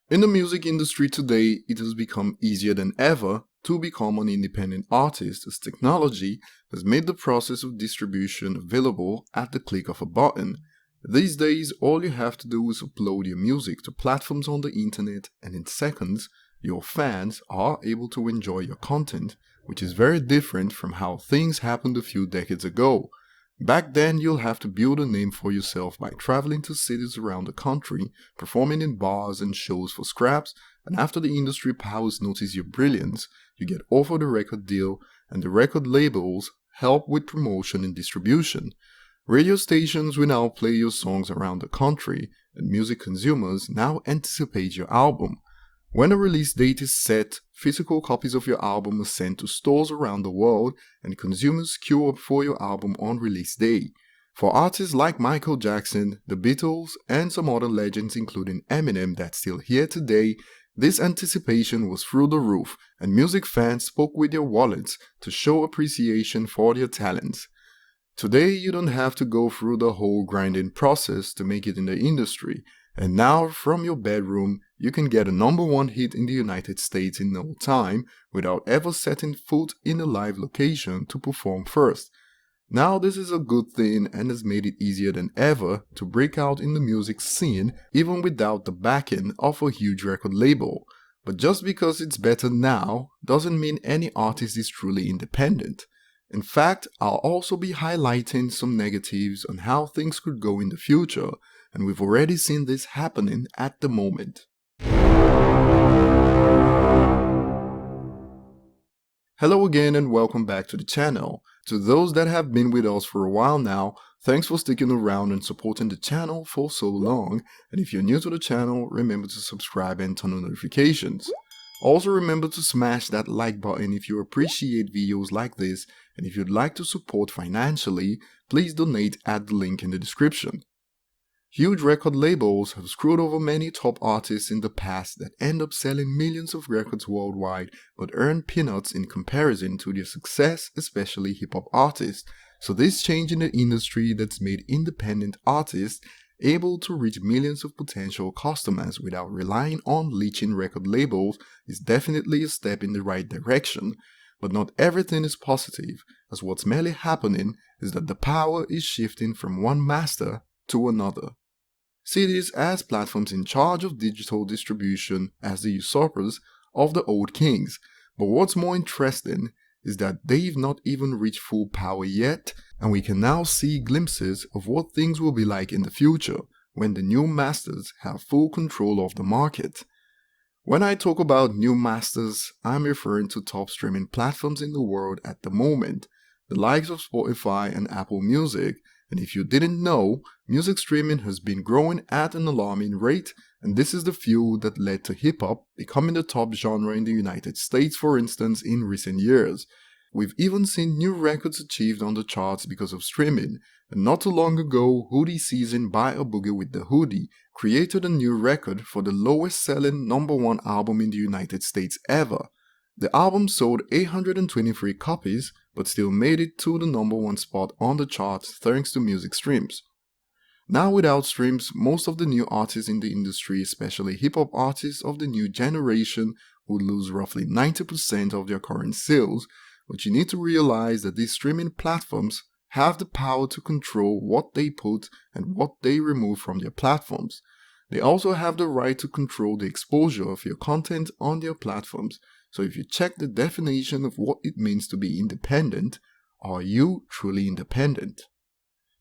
In the music industry today, it has become easier than ever to become an independent artist as technology has made the process of distribution available at the click of a button. These days, all you have to do is upload your music to platforms on the internet, and in seconds, your fans are able to enjoy your content, which is very different from how things happened a few decades ago. Back then, you'll have to build a name for yourself by traveling to cities around the country, performing in bars and shows for scraps, and after the industry powers notice your brilliance, you get offered a record deal, and the record labels help with promotion and distribution. Radio stations will now play your songs around the country, and music consumers now anticipate your album. When a release date is set, physical copies of your album are sent to stores around the world and consumers queue up for your album on release day. For artists like Michael Jackson, the Beatles, and some other legends including Eminem that's still here today, this anticipation was through the roof, and music fans spoke with their wallets to show appreciation for their talents. Today, you don't have to go through the whole grinding process to make it in the industry, and now from your bedroom, you can get a #1 hit in the United States in no time without ever setting foot in a live location to perform first. Now this is a good thing and has made it easier than ever to break out in the music scene even without the backing of a huge record label. But just because it's better now doesn't mean any artist is truly independent. In fact, I'll also be highlighting some negatives on how things could go in the future, and we've already seen this happening at the moment. Hello again and welcome back to the channel. To those that have been with us for a while now, thanks for sticking around and supporting the channel for so long, and if you're new to the channel, remember to subscribe and turn on notifications. Also remember to smash that like button if you appreciate videos like this, and if you'd like to support financially, please donate at the link in the description. Huge record labels have screwed over many top artists in the past that end up selling millions of records worldwide but earn peanuts in comparison to their success, especially hip-hop artists. So this change in the industry that's made independent artists able to reach millions of potential customers without relying on leeching record labels is definitely a step in the right direction. But not everything is positive, as what's merely happening is that the power is shifting from one master to another. See these as platforms in charge of digital distribution as the usurpers of the old kings. But what's more interesting is that they've not even reached full power yet, and we can now see glimpses of what things will be like in the future when the new masters have full control of the market. When I talk about new masters, I'm referring to top streaming platforms in the world at the moment, the likes of Spotify and Apple Music. And if you didn't know, music streaming has been growing at an alarming rate, and this is the fuel that led to hip-hop becoming the top genre in the United States, for instance, in recent years. We've even seen new records achieved on the charts because of streaming, and not too long ago, Hoodie Season by A Boogie with the Hoodie created a new record for the lowest selling #1 album in the United States ever. The album sold 823 copies, but still made it to the #1 spot on the charts thanks to music streams. Now without streams, most of the new artists in the industry, especially hip-hop artists of the new generation, would lose roughly 90% of their current sales, but you need to realize that these streaming platforms have the power to control what they put and what they remove from their platforms. They also have the right to control the exposure of your content on their platforms. So if you check the definition of what it means to be independent, are you truly independent?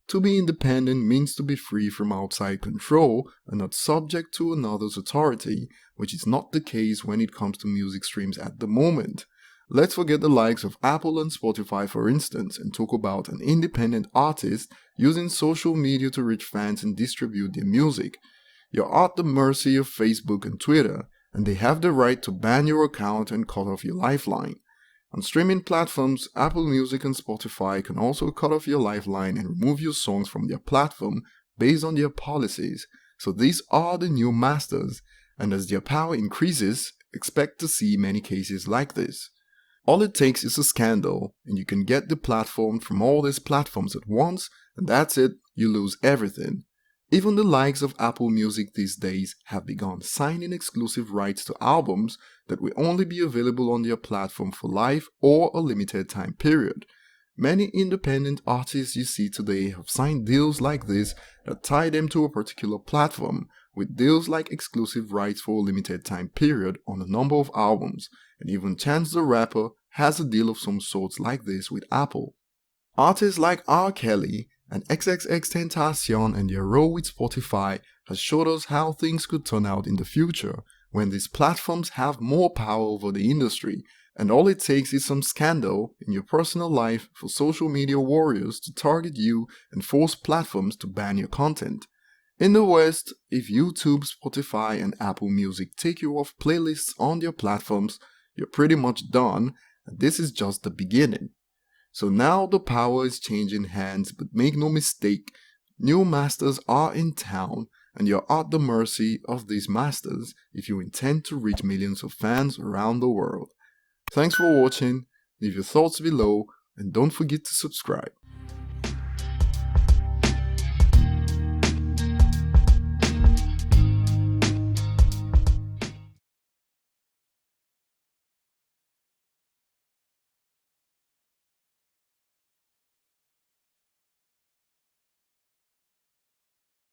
To be independent means to be free from outside control and not subject to another's authority, which is not the case when it comes to music streams at the moment. Let's forget the likes of Apple and Spotify for instance and talk about an independent artist using social media to reach fans and distribute their music. You're at the mercy of Facebook and Twitter, and they have the right to ban your account and cut off your lifeline. On streaming platforms, Apple Music and Spotify can also cut off your lifeline and remove your songs from their platform based on their policies. So these are the new masters, and as their power increases, expect to see many cases like this. All it takes is a scandal, and you can get deplatformed from all these platforms at once, and that's it, you lose everything. Even the likes of Apple Music these days have begun signing exclusive rights to albums that will only be available on their platform for life or a limited time period. Many independent artists you see today have signed deals like this that tie them to a particular platform, with deals like exclusive rights for a limited time period on a number of albums, and even Chance the Rapper has a deal of some sorts like this with Apple. Artists like R. Kelly and XXXTentacion and their role with Spotify has showed us how things could turn out in the future when these platforms have more power over the industry, and all it takes is some scandal in your personal life for social media warriors to target you and force platforms to ban your content. In the West, if YouTube, Spotify, and Apple Music take you off playlists on their platforms, you're pretty much done, and this is just the beginning. So now the power is changing hands, but make no mistake, new masters are in town, and you're at the mercy of these masters if you intend to reach millions of fans around the world. Thanks for watching, leave your thoughts below, and don't forget to subscribe.